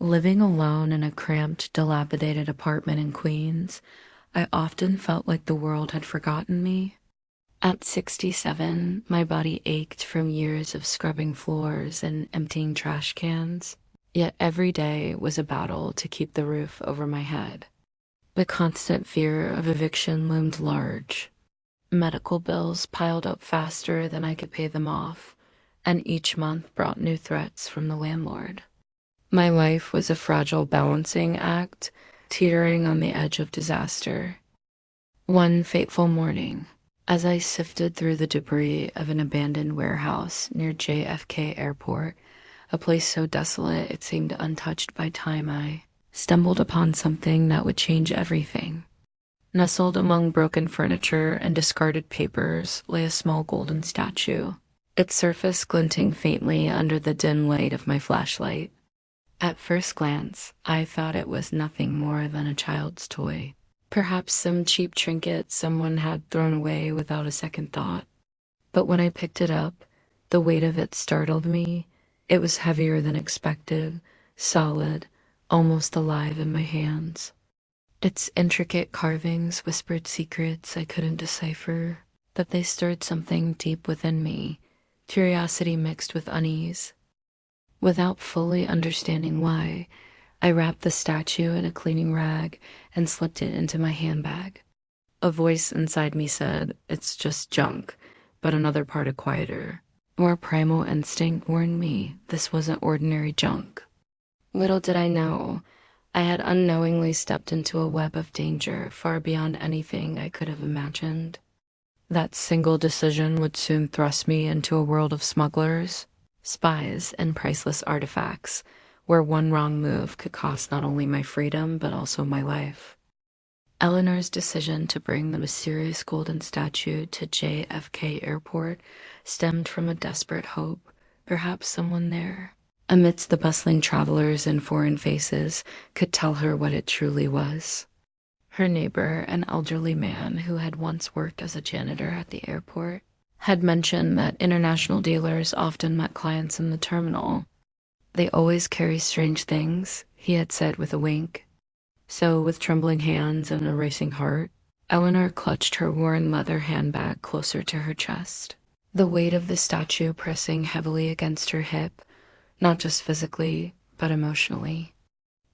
Living alone in a cramped, dilapidated apartment in Queens, I often felt like the world had forgotten me. At 67, my body ached from years of scrubbing floors and emptying trash cans, yet every day was a battle to keep the roof over my head. The constant fear of eviction loomed large. Medical bills piled up faster than I could pay them off, and each month brought new threats from the landlord. My life was a fragile balancing act, teetering on the edge of disaster. One fateful morning, as I sifted through the debris of an abandoned warehouse near JFK Airport, a place so desolate it seemed untouched by time, I stumbled upon something that would change everything. Nestled among broken furniture and discarded papers lay a small golden statue, its surface glinting faintly under the dim light of my flashlight. At first glance, I thought it was nothing more than a child's toy. Perhaps some cheap trinket someone had thrown away without a second thought. But when I picked it up, the weight of it startled me. It was heavier than expected, solid, almost alive in my hands. Its intricate carvings whispered secrets I couldn't decipher, but they stirred something deep within me, curiosity mixed with unease. Without fully understanding why, I wrapped the statue in a cleaning rag and slipped it into my handbag. A voice inside me said, "It's just junk," but another part of quieter, more primal instinct warned me this wasn't ordinary junk. Little did I know, I had unknowingly stepped into a web of danger far beyond anything I could have imagined. That single decision would soon thrust me into a world of smugglers, spies, and priceless artifacts, where one wrong move could cost not only my freedom but also my life. Eleanor's decision to bring the mysterious golden statue to JFK Airport stemmed from a desperate hope, perhaps someone there, amidst the bustling travelers and foreign faces, could tell her what it truly was. Her neighbor, an elderly man who had once worked as a janitor at the airport, had mentioned that international dealers often met clients in the terminal. "They always carry strange things," he had said with a wink. So, with trembling hands and a racing heart, Eleanor clutched her worn leather handbag closer to her chest, the weight of the statue pressing heavily against her hip, not just physically, but emotionally.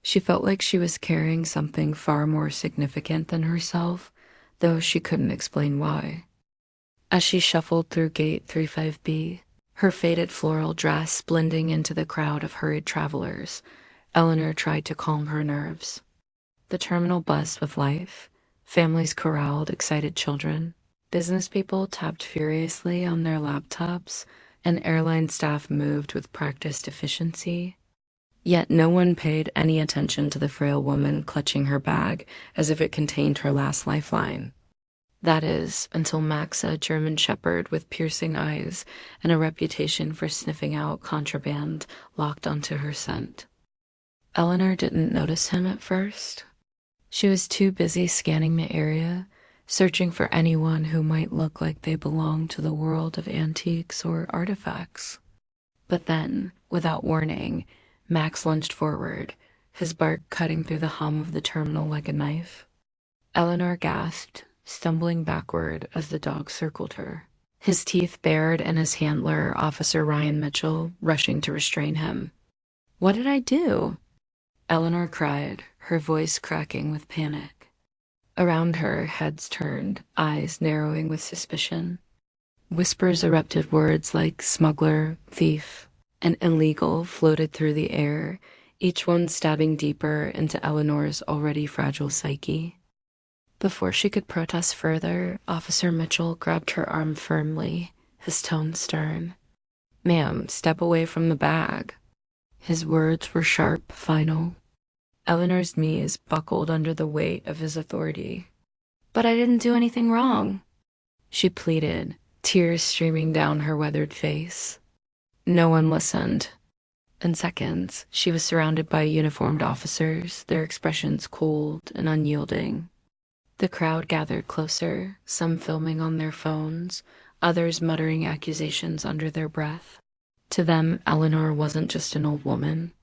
She felt like she was carrying something far more significant than herself, though she couldn't explain why. As she shuffled through Gate 35B, her faded floral dress blending into the crowd of hurried travelers, Eleanor tried to calm her nerves. The terminal buzzed with life. Families corralled excited children. Business people tapped furiously on their laptops, and airline staff moved with practiced efficiency. Yet no one paid any attention to the frail woman clutching her bag as if it contained her last lifeline. That is, until Max, a German shepherd with piercing eyes and a reputation for sniffing out contraband, locked onto her scent. Eleanor didn't notice him at first. She was too busy scanning the area, searching for anyone who might look like they belonged to the world of antiques or artifacts. But then, without warning, Max lunged forward, his bark cutting through the hum of the terminal like a knife. Eleanor gasped, stumbling backward as the dog circled her, his teeth bared and his handler, Officer Ryan Mitchell, rushing to restrain him. "What did I do?" Eleanor cried, her voice cracking with panic. Around her, heads turned, eyes narrowing with suspicion. Whispers erupted, words like smuggler, thief, and illegal floated through the air, each one stabbing deeper into Eleanor's already fragile psyche. Before she could protest further, Officer Mitchell grabbed her arm firmly, his tone stern. "Ma'am, step away from the bag." His words were sharp, final. Eleanor's knees buckled under the weight of his authority. "But I didn't do anything wrong," she pleaded, tears streaming down her weathered face. No one listened. In seconds, she was surrounded by uniformed officers, their expressions cold and unyielding. The crowd gathered closer, some filming on their phones, others muttering accusations under their breath. To them, Eleanor wasn't just an old woman.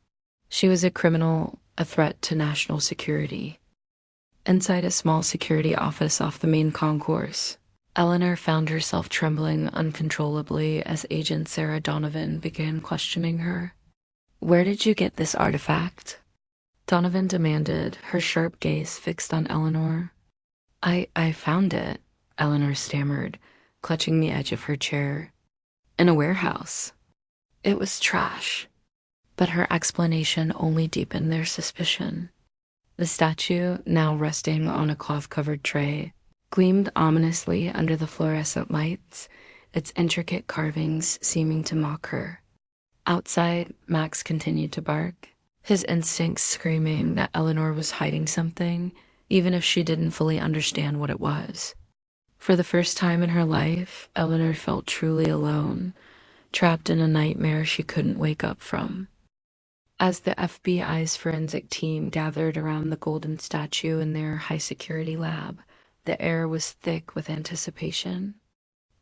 She was a criminal, a threat to national security. Inside a small security office off the main concourse, Eleanor found herself trembling uncontrollably as Agent Sarah Donovan began questioning her. "Where did you get this artifact?" Donovan demanded, her sharp gaze fixed on Eleanor. I found it," Eleanor stammered, clutching the edge of her chair. "In a warehouse. It was trash." But her explanation only deepened their suspicion. The statue, now resting on a cloth-covered tray, gleamed ominously under the fluorescent lights, its intricate carvings seeming to mock her. Outside, Max continued to bark, his instincts screaming that Eleanor was hiding something, even if she didn't fully understand what it was. For the first time in her life, Eleanor felt truly alone, trapped in a nightmare she couldn't wake up from. As the FBI's forensic team gathered around the golden statue in their high-security lab, the air was thick with anticipation.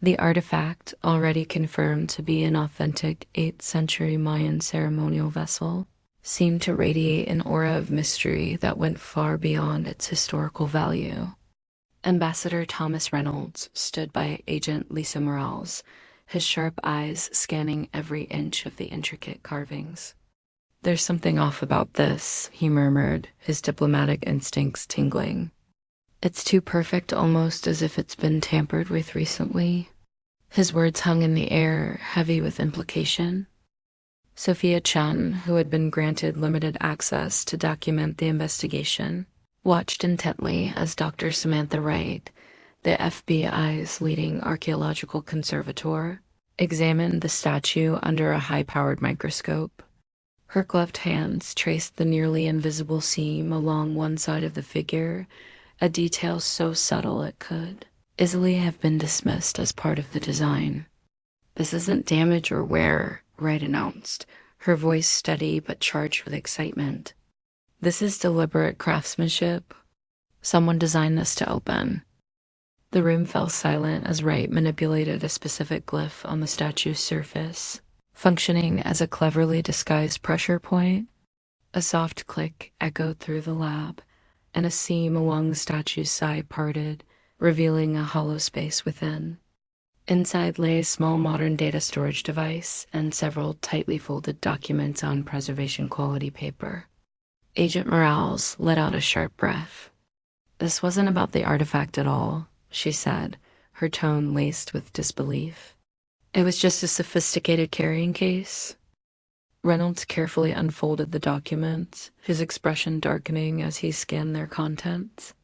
The artifact, already confirmed to be an authentic 8th century Mayan ceremonial vessel, seemed to radiate an aura of mystery that went far beyond its historical value. Ambassador Thomas Reynolds stood by Agent Lisa Morales, his sharp eyes scanning every inch of the intricate carvings. "There's something off about this," he murmured, his diplomatic instincts tingling. "It's too perfect, almost as if it's been tampered with recently." His words hung in the air, heavy with implication. Sophia Chen, who had been granted limited access to document the investigation, watched intently as Dr. Samantha Wright, the FBI's leading archaeological conservator, examined the statue under a high-powered microscope. Her gloved hands traced the nearly invisible seam along one side of the figure, a detail so subtle it could easily have been dismissed as part of the design. "This isn't damage or wear," Wright announced, her voice steady but charged with excitement. "This is deliberate craftsmanship. Someone designed this to open." The room fell silent as Wright manipulated a specific glyph on the statue's surface, functioning as a cleverly disguised pressure point. A soft click echoed through the lab, and a seam along the statue's side parted, revealing a hollow space within. Inside lay a small modern data storage device and several tightly folded documents on preservation-quality paper. Agent Morales let out a sharp breath. "This wasn't about the artifact at all," she said, her tone laced with disbelief. "It was just a sophisticated carrying case." Reynolds carefully unfolded the documents, his expression darkening as he scanned their contents.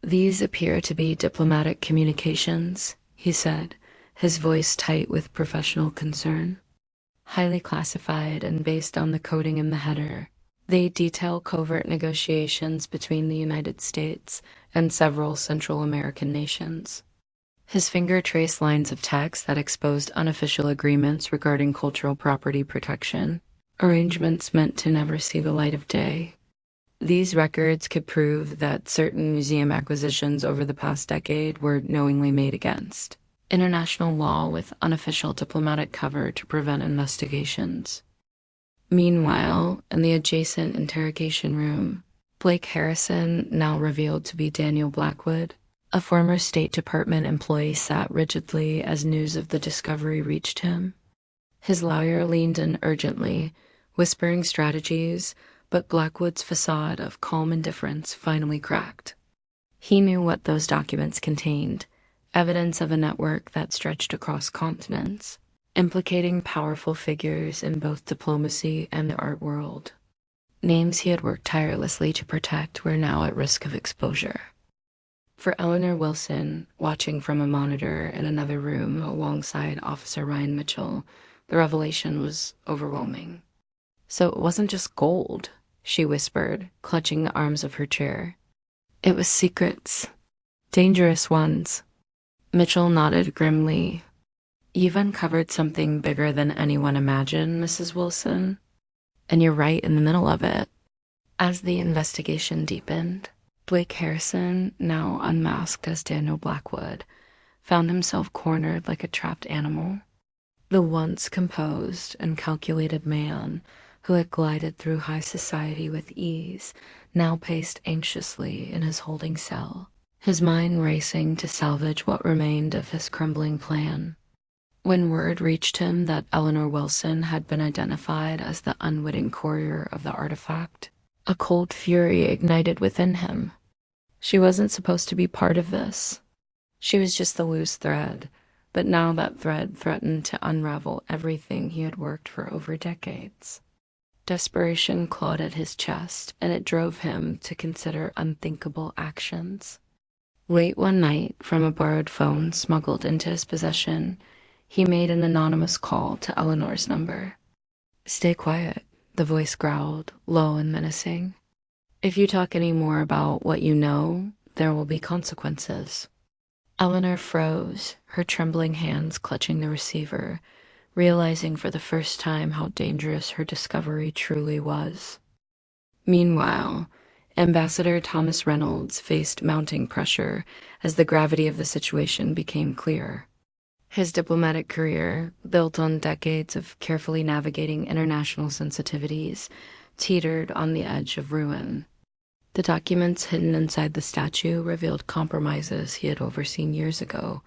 "These appear to be diplomatic communications," he said, his voice tight with professional concern. "Highly classified and based on the coding in the header. They detail covert negotiations between the United States and several Central American nations." His finger traced lines of text that exposed unofficial agreements regarding cultural property protection, arrangements meant to never see the light of day. These records could prove that certain museum acquisitions over the past decade were knowingly made against international law with unofficial diplomatic cover to prevent investigations. Meanwhile, in the adjacent interrogation room, Blake Harrison, now revealed to be Daniel Blackwood, a former State Department employee, sat rigidly as news of the discovery reached him. His lawyer leaned in urgently, whispering strategies, but Blackwood's facade of calm indifference finally cracked. He knew what those documents contained, evidence of a network that stretched across continents, implicating powerful figures in both diplomacy and the art world. Names he had worked tirelessly to protect were now at risk of exposure. For Eleanor Wilson, watching from a monitor in another room alongside Officer Ryan Mitchell, the revelation was overwhelming. "So it wasn't just gold," she whispered, clutching the arms of her chair. "It was secrets. Dangerous ones." Mitchell nodded grimly. "You've uncovered something bigger than anyone imagined, Mrs. Wilson. And you're right in the middle of it." As the investigation deepened, Blake Harrison, now unmasked as Daniel Blackwood, found himself cornered like a trapped animal. The once composed and calculated man, who had glided through high society with ease, now paced anxiously in his holding cell, his mind racing to salvage what remained of his crumbling plan. When word reached him that Eleanor Wilson had been identified as the unwitting courier of the artifact, a cold fury ignited within him. She wasn't supposed to be part of this. She was just the loose thread, but now that thread threatened to unravel everything he had worked for over decades. Desperation clawed at his chest, and it drove him to consider unthinkable actions. Late one night, from a borrowed phone smuggled into his possession, he made an anonymous call to Eleanor's number. "Stay quiet," the voice growled, low and menacing. "If you talk any more about what you know, there will be consequences." Eleanor froze, her trembling hands clutching the receiver, realizing for the first time how dangerous her discovery truly was. Meanwhile, Ambassador Thomas Reynolds faced mounting pressure as the gravity of the situation became clear. His diplomatic career, built on decades of carefully navigating international sensitivities, teetered on the edge of ruin. The documents hidden inside the statue revealed compromises he had overseen years ago,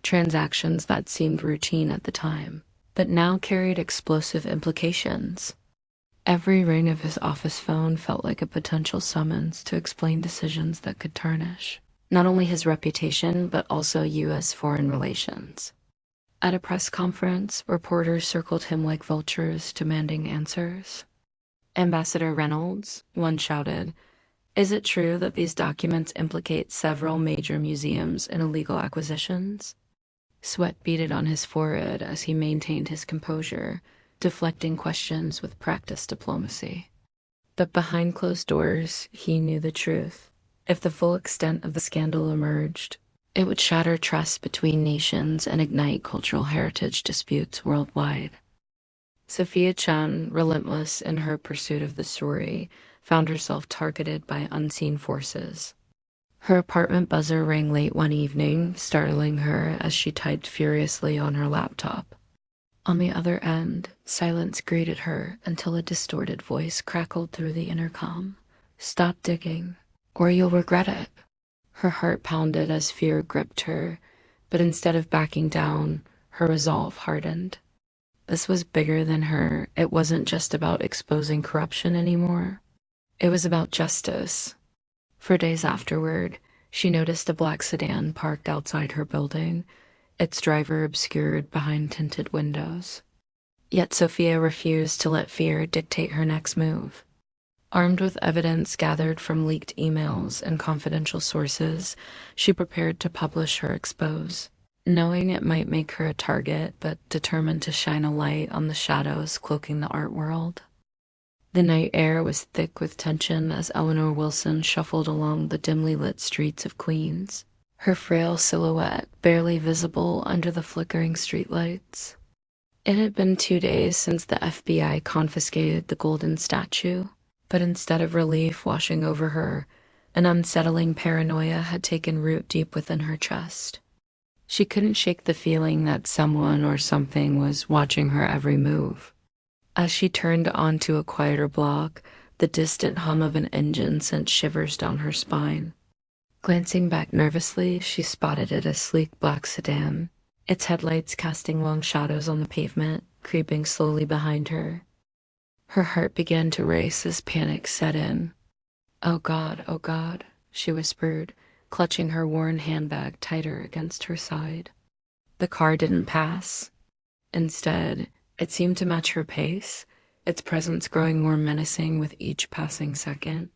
transactions that seemed routine at the time, but now carried explosive implications. Every ring of his office phone felt like a potential summons to explain decisions that could tarnish not only his reputation, but also U.S. foreign relations. At a press conference, reporters circled him like vultures, demanding answers. "Ambassador Reynolds," one shouted, "is it true that these documents implicate several major museums in illegal acquisitions?" Sweat beaded on his forehead as he maintained his composure, deflecting questions with practiced diplomacy. But behind closed doors, he knew the truth. If the full extent of the scandal emerged, it would shatter trust between nations and ignite cultural heritage disputes worldwide. Sophia Chen, relentless in her pursuit of the story, found herself targeted by unseen forces. Her apartment buzzer rang late one evening, startling her as she typed furiously on her laptop. On the other end, silence greeted her until a distorted voice crackled through the intercom. "Stop digging, or you'll regret it." Her heart pounded as fear gripped her, but instead of backing down, her resolve hardened. This was bigger than her. It wasn't just about exposing corruption anymore. It was about justice. For days afterward, she noticed a black sedan parked outside her building, its driver obscured behind tinted windows. Yet Sophia refused to let fear dictate her next move. Armed with evidence gathered from leaked emails and confidential sources, she prepared to publish her expose, knowing it might make her a target, but determined to shine a light on the shadows cloaking the art world. The night air was thick with tension as Eleanor Wilson shuffled along the dimly lit streets of Queens, her frail silhouette barely visible under the flickering streetlights. It had been 2 days since the FBI confiscated the golden statue, but instead of relief washing over her, an unsettling paranoia had taken root deep within her chest. She couldn't shake the feeling that someone or something was watching her every move. As she turned onto a quieter block, the distant hum of an engine sent shivers down her spine. Glancing back nervously, she spotted it, a sleek black sedan, its headlights casting long shadows on the pavement, creeping slowly behind her. Her heart began to race as panic set in. Oh God," she whispered, clutching her worn handbag tighter against her side. The car didn't pass. Instead, it seemed to match her pace, its presence growing more menacing with each passing second.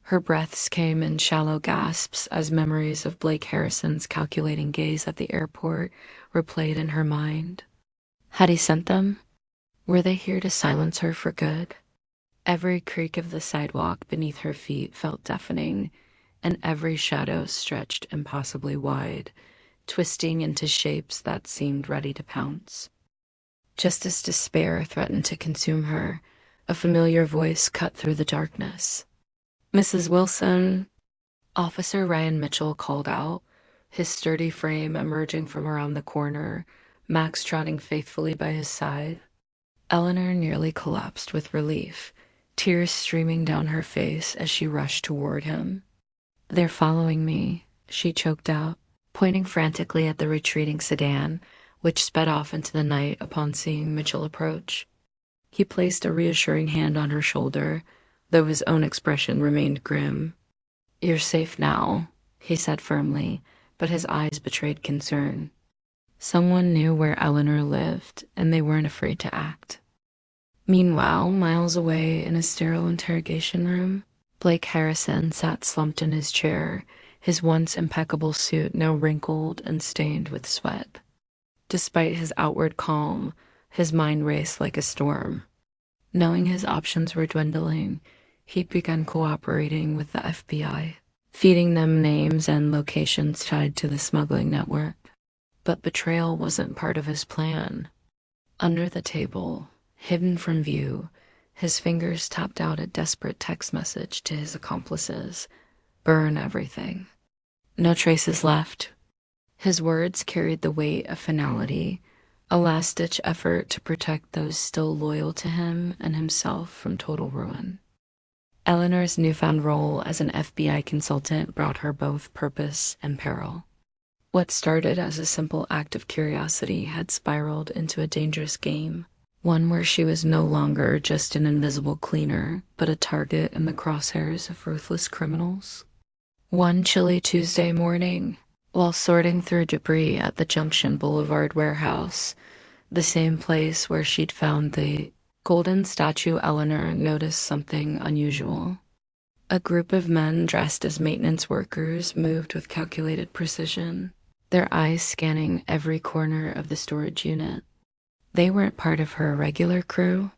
Her breaths came in shallow gasps as memories of Blake Harrison's calculating gaze at the airport replayed in her mind. Had he sent them? Were they here to silence her for good? Every creak of the sidewalk beneath her feet felt deafening, and every shadow stretched impossibly wide, twisting into shapes that seemed ready to pounce. Just as despair threatened to consume her, a familiar voice cut through the darkness. "Mrs. Wilson," Officer Ryan Mitchell called out, his sturdy frame emerging from around the corner, Max trotting faithfully by his side. Eleanor nearly collapsed with relief, tears streaming down her face as she rushed toward him. "They're following me," she choked out, pointing frantically at the retreating sedan, which sped off into the night upon seeing Mitchell approach. He placed a reassuring hand on her shoulder, though his own expression remained grim. "You're safe now," he said firmly, but his eyes betrayed concern. Someone knew where Eleanor lived, and they weren't afraid to act. Meanwhile, miles away in a sterile interrogation room, Blake Harrison sat slumped in his chair, his once impeccable suit now wrinkled and stained with sweat. Despite his outward calm, his mind raced like a storm. Knowing his options were dwindling, he began cooperating with the FBI, feeding them names and locations tied to the smuggling network. But betrayal wasn't part of his plan. Under the table, hidden from view, his fingers tapped out a desperate text message to his accomplices. "Burn everything. No traces left." His words carried the weight of finality, a last-ditch effort to protect those still loyal to him and himself from total ruin. Eleanor's newfound role as an FBI consultant brought her both purpose and peril. What started as a simple act of curiosity had spiraled into a dangerous game, one where she was no longer just an invisible cleaner, but a target in the crosshairs of ruthless criminals. One chilly Tuesday morning, while sorting through debris at the Junction Boulevard warehouse, the same place where she'd found the golden statue, Eleanor noticed something unusual. A group of men dressed as maintenance workers moved with calculated precision, their eyes scanning every corner of the storage unit. They weren't part of her regular crew.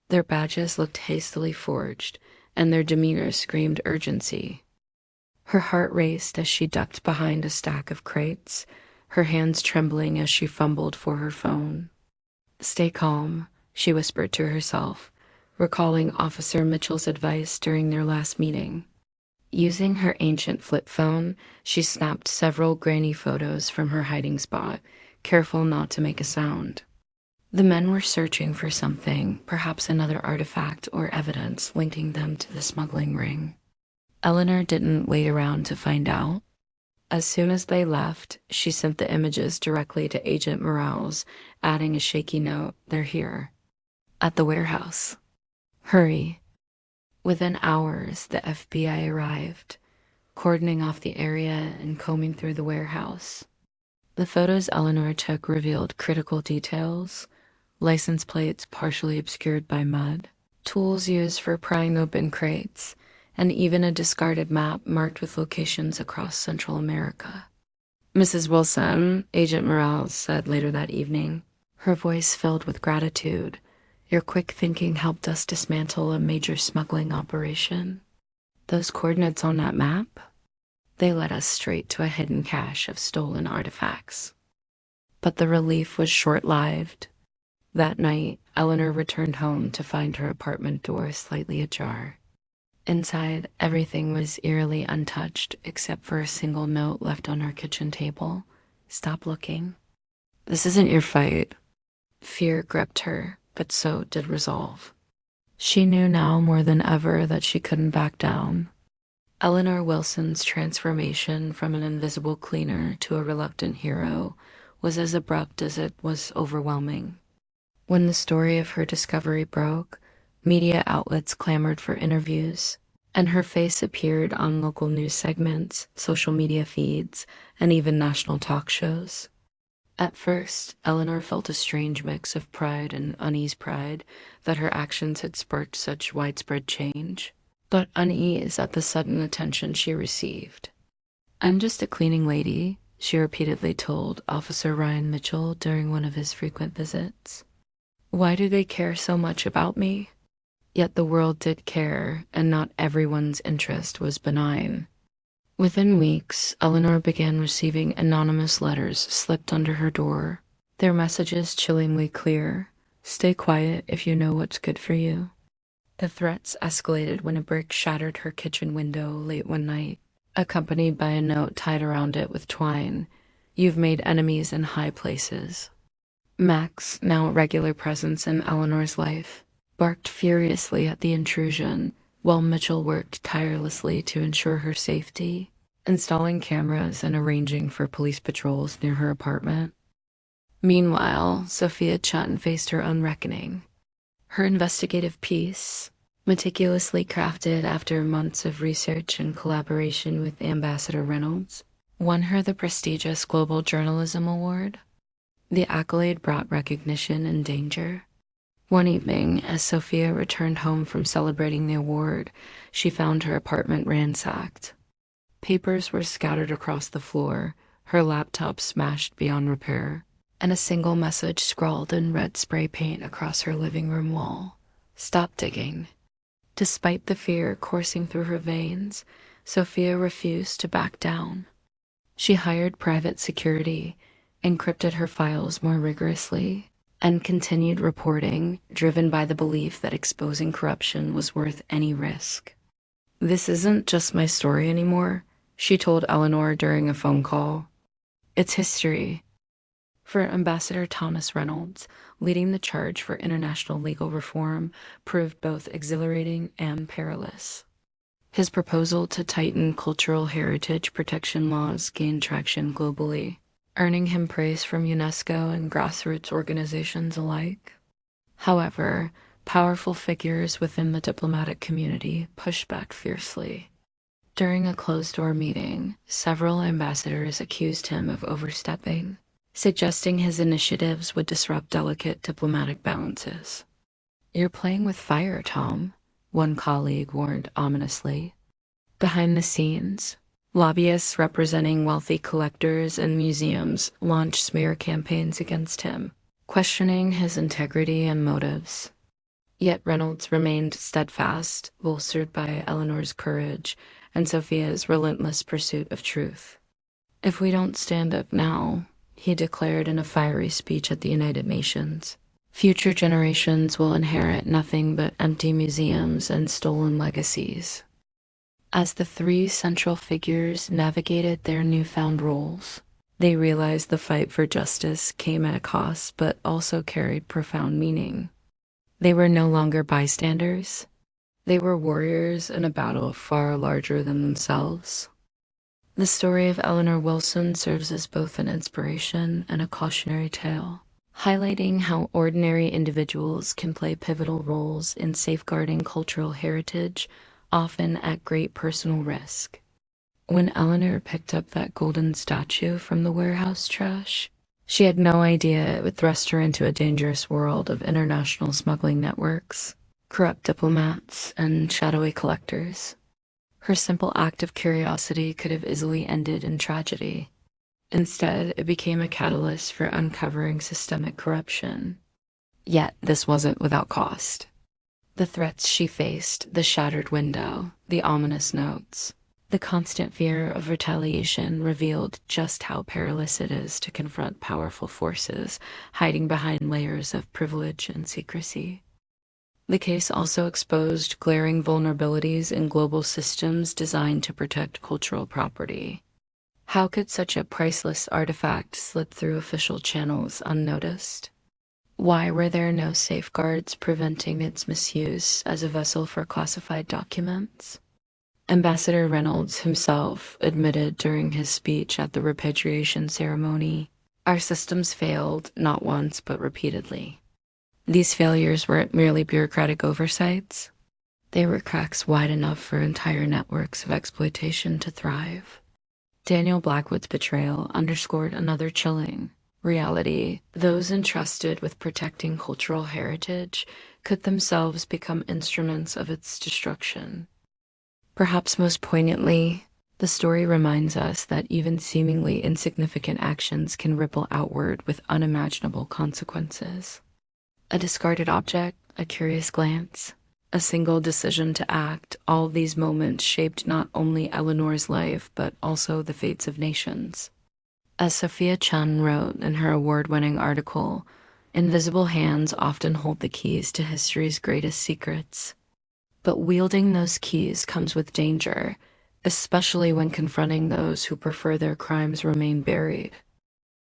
Their badges looked hastily forged, and their demeanor screamed urgency. Her heart raced as she ducked behind a stack of crates, her hands trembling as she fumbled for her phone. "Stay calm," she whispered to herself, recalling Officer Mitchell's advice during their last meeting. Using her ancient flip phone, she snapped several grainy photos from her hiding spot, careful not to make a sound. The men were searching for something, perhaps another artifact or evidence linking them to the smuggling ring. Eleanor didn't wait around to find out. As soon as they left, she sent the images directly to Agent Morales, adding a shaky note, "They're here. At the warehouse. Hurry." Within hours, the FBI arrived, cordoning off the area and combing through the warehouse. The photos Eleanor took revealed critical details: license plates partially obscured by mud, tools used for prying open crates, and even a discarded map marked with locations across Central America. "Mrs. Wilson," Agent Morales said later that evening, her voice filled with gratitude, "your quick thinking helped us dismantle a major smuggling operation. Those coordinates on that map? They led us straight to a hidden cache of stolen artifacts." But the relief was short-lived. That night, Eleanor returned home to find her apartment door slightly ajar. Inside, everything was eerily untouched except for a single note left on her kitchen table. "Stop looking. This isn't your fight." Fear gripped her, but so did resolve. She knew now more than ever that she couldn't back down. Eleanor Wilson's transformation from an invisible cleaner to a reluctant hero was as abrupt as it was overwhelming. When the story of her discovery broke, media outlets clamored for interviews, and her face appeared on local news segments, social media feeds, and even national talk shows. At first, Eleanor felt a strange mix of pride and unease pride that her actions had sparked such widespread change, but unease at the sudden attention she received. "I'm just a cleaning lady," she repeatedly told Officer Ryan Mitchell during one of his frequent visits. "Why do they care so much about me?" Yet the world did care, and not everyone's interest was benign. Within weeks, Eleanor began receiving anonymous letters slipped under her door, their messages chillingly clear: "Stay quiet if you know what's good for you." The threats escalated when a brick shattered her kitchen window late one night, accompanied by a note tied around it with twine: "You've made enemies in high places." Max, now a regular presence in Eleanor's life, barked furiously at the intrusion, while Mitchell worked tirelessly to ensure her safety, installing cameras and arranging for police patrols near her apartment. Meanwhile, Sophia Chun faced her own reckoning. Her investigative piece, meticulously crafted after months of research and collaboration with Ambassador Reynolds, won her the prestigious Global Journalism Award. The accolade brought recognition and danger. One evening, as Sophia returned home from celebrating the award, she found her apartment ransacked. Papers were scattered across the floor, her laptop smashed beyond repair, and a single message scrawled in red spray paint across her living room wall. "Stop digging." Despite the fear coursing through her veins, Sophia refused to back down. She hired private security, encrypted her files more rigorously, and continued reporting, driven by the belief that exposing corruption was worth any risk. "This isn't just my story anymore," she told Eleanor during a phone call. "It's history." For Ambassador Thomas Reynolds, leading the charge for international legal reform proved both exhilarating and perilous. His proposal to tighten cultural heritage protection laws gained traction globally, earning him praise from UNESCO and grassroots organizations alike. However, powerful figures within the diplomatic community pushed back fiercely. During a closed-door meeting, several ambassadors accused him of overstepping, suggesting his initiatives would disrupt delicate diplomatic balances. "You're playing with fire, Tom," one colleague warned ominously. Behind the scenes, lobbyists representing wealthy collectors and museums launched smear campaigns against him, questioning his integrity and motives. Yet Reynolds remained steadfast, bolstered by Eleanor's courage and Sophia's relentless pursuit of truth. "If we don't stand up now," he declared in a fiery speech at the United Nations, "future generations will inherit nothing but empty museums and stolen legacies." As the three central figures navigated their newfound roles, they realized the fight for justice came at a cost but also carried profound meaning. They were no longer bystanders. They were warriors in a battle far larger than themselves. The story of Eleanor Wilson serves as both an inspiration and a cautionary tale, highlighting how ordinary individuals can play pivotal roles in safeguarding cultural heritage, often at great personal risk. When Eleanor picked up that golden statue from the warehouse trash, she had no idea it would thrust her into a dangerous world of international smuggling networks, corrupt diplomats, and shadowy collectors. Her simple act of curiosity could have easily ended in tragedy. Instead, it became a catalyst for uncovering systemic corruption. Yet this wasn't without cost. The threats she faced, the shattered window, the ominous notes, the constant fear of retaliation revealed just how perilous it is to confront powerful forces hiding behind layers of privilege and secrecy. The case also exposed glaring vulnerabilities in global systems designed to protect cultural property. How could such a priceless artifact slip through official channels unnoticed? Why were there no safeguards preventing its misuse as a vessel for classified documents? Ambassador Reynolds himself admitted during his speech at the repatriation ceremony, "Our systems failed not once but repeatedly." These failures weren't merely bureaucratic oversights. They were cracks wide enough for entire networks of exploitation to thrive. Daniel Blackwood's betrayal underscored another chilling reality: those entrusted with protecting cultural heritage could themselves become instruments of its destruction. Perhaps most poignantly, the story reminds us that even seemingly insignificant actions can ripple outward with unimaginable consequences. A discarded object, a curious glance, a single decision to act, all these moments shaped not only Eleanor's life but also the fates of nations. As Sophia Chun wrote in her award-winning article, "Invisible hands often hold the keys to history's greatest secrets. But wielding those keys comes with danger, especially when confronting those who prefer their crimes remain buried."